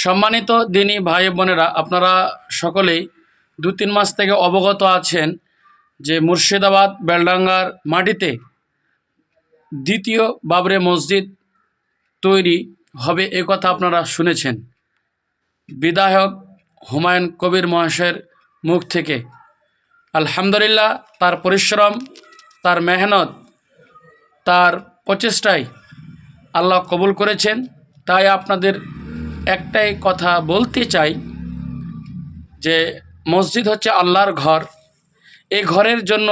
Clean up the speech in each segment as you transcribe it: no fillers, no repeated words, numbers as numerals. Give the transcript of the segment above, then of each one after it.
সম্মানিত দিনী ভাই বোনেরা, আপনারা সকলেই 2-3 মাস থেকে অবগত আছেন যে মুর্শিদাবাদ বেলডাঙ্গার মাটিতে দ্বিতীয় বাবরি মসজিদ তৈরি হবে, এ কথা আপনারা শুনেছেন বিধায়ক হুমায়ুন কবির মহাশয়ের মুখ থেকে। আলহামদুলিল্লাহ, তার পরিশ্রম, তার মেহনত, তার প্রচেষ্টায় আল্লাহ কবুল করেছেন। তাই আপনাদের একটাই কথা বলতে চাই যে মসজিদ হচ্ছে আল্লাহর ঘর। এই ঘরের জন্য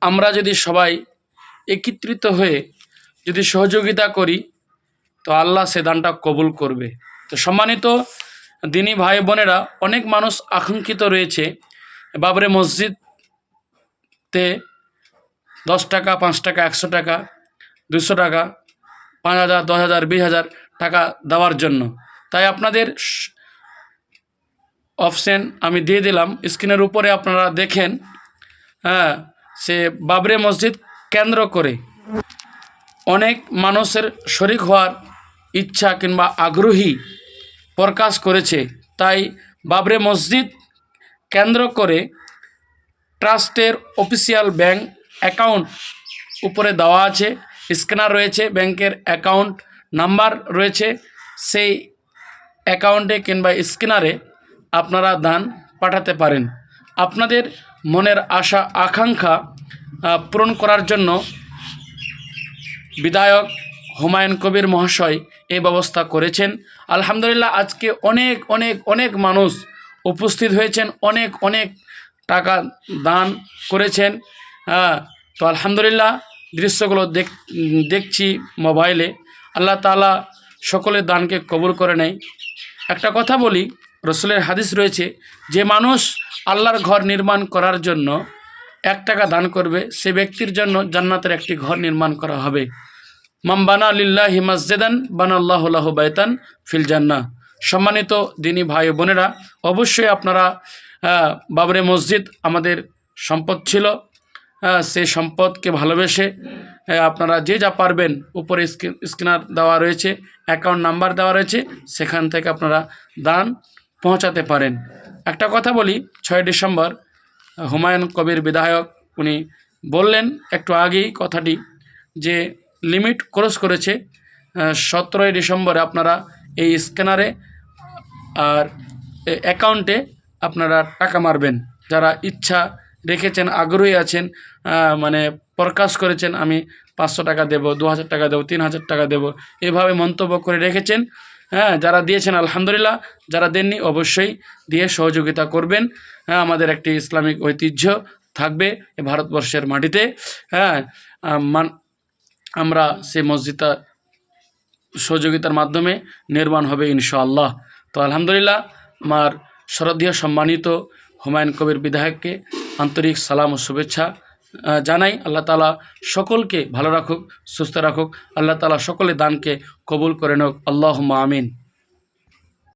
আমরা যদি সবাই একত্রিত হয়ে যদি সহযোগিতা করি তো আল্লাহ সে দানটা কবুল করবে। তো সম্মানিত দিনী ভাই বোনেরা, অনেক মানুষ আকাঙ্ক্ষিত রয়েছে বাবরি মসজিদতে 10 টাকা, 5 টাকা, 100 টাকা, 200 টাকা, 5,000, 10,000, 20,000 টাকা দেওয়ার জন্য। তাই আপনাদের অপশন আমি দিয়ে দিলাম স্ক্রিনের উপরে, আপনারা দেখেন। সে বাবরি মসজিদ কেন্দ্র করে অনেক মানুষের শরিক হওয়ার ইচ্ছা কিংবা আগ্রহী প্রকাশ করেছে। তাই বাবরি মসজিদ কেন্দ্র করে ট্রাস্টের অফিসিয়াল ব্যাংক অ্যাকাউন্ট উপরে দেওয়া আছে, স্ক্যানার রয়েছে, ব্যাংকের অ্যাকাউন্ট নাম্বার রয়েছে। সেই অ্যাকাউন্টে কিংবা স্ক্যানারে আপনারা দান পাঠাতে পারেন। আপনাদের মনের আশা আকাঙ্ক্ষা পূরণ করার জন্য বিধায়ক হুমায়ুন কবির মহাশয় এই ব্যবস্থা করেছেন। আলহামদুলিল্লাহ, আজকে অনেক অনেক অনেক মানুষ উপস্থিত হয়েছেন, অনেক অনেক টাকা দান করেছেন। তো আলহামদুলিল্লাহ, দৃশ্যগুলো দেখছি মোবাইলে। আল্লাহ তাআলা সকলের দানকে কবুল করে নেয়। একটা কথা বলি, রসুলের হাদিস রয়েছে, যে মানুষ আল্লাহর ঘর নির্মাণ করার জন্য 1 টাকা দান করবে, সে ব্যক্তির জন্য জান্নাতের একটি ঘর নির্মাণ করা হবে। মান বানা লিল্লাহি মসজিদান বানাল্লাহু লাহু বাইতান ফিল জান্নাহ। সম্মানিত দিনী ভাই বোনেরা, অবশ্যই আপনারা বাবরি মসজিদ আমাদের সম্পদ ছিল, সেই সম্পদকে ভালোবেসে আপনারা যে যা পারবেন, উপরে স্ক্যানার দেওয়া রয়েছে, অ্যাকাউন্ট নাম্বার দেওয়া রয়েছে, সেখান থেকে আপনারা দান পৌঁছাতে পারেন। একটা কথা বলি, 6 ডিসেম্বর হুমায়ুন কবির বিধায়ক উনি বললেন একটু আগেই কথাটি, যে লিমিট ক্রস করেছে। 17 ডিসেম্বরে আপনারা এই স্ক্যানারে আর অ্যাকাউন্টে আপনারা টাকা মারবেন। যারা ইচ্ছা রেখেছেন, আগ্রহী আছেন, মানে প্রকাশ করেছেন আমি 500 টাকা দেবো, 2,000 টাকা দেবো, 3,000 টাকা দেবো, এভাবে মন্তব্য করে রেখেছেন। যারা দিয়েছেন আলহামদুলিল্লাহ, যারা দেননি অবশ্যই দিয়ে সহযোগিতা করবেন। আমাদের একটি ইসলামিক ঐতিহ্য থাকবে এ ভারতবর্ষের মাটিতে। আমরা সেই মসজিদটা সহযোগিতার মাধ্যমে নির্মাণ হবে ইনশাআল্লাহ। তো আলহামদুলিল্লাহ, আমার শ্রদ্ধেয় সম্মানিত হুমায়ুন কবির বিধায়ককে আন্তরিক সালাম ও শুভেচ্ছা জানাই। আল্লাহ তাআলা সকলকে ভালো রাখুক, সুস্থ রাখুক। আল্লাহ তাআলা সকলের দানকে কবুল করে নেক। আল্লাহুম্মা আমিন।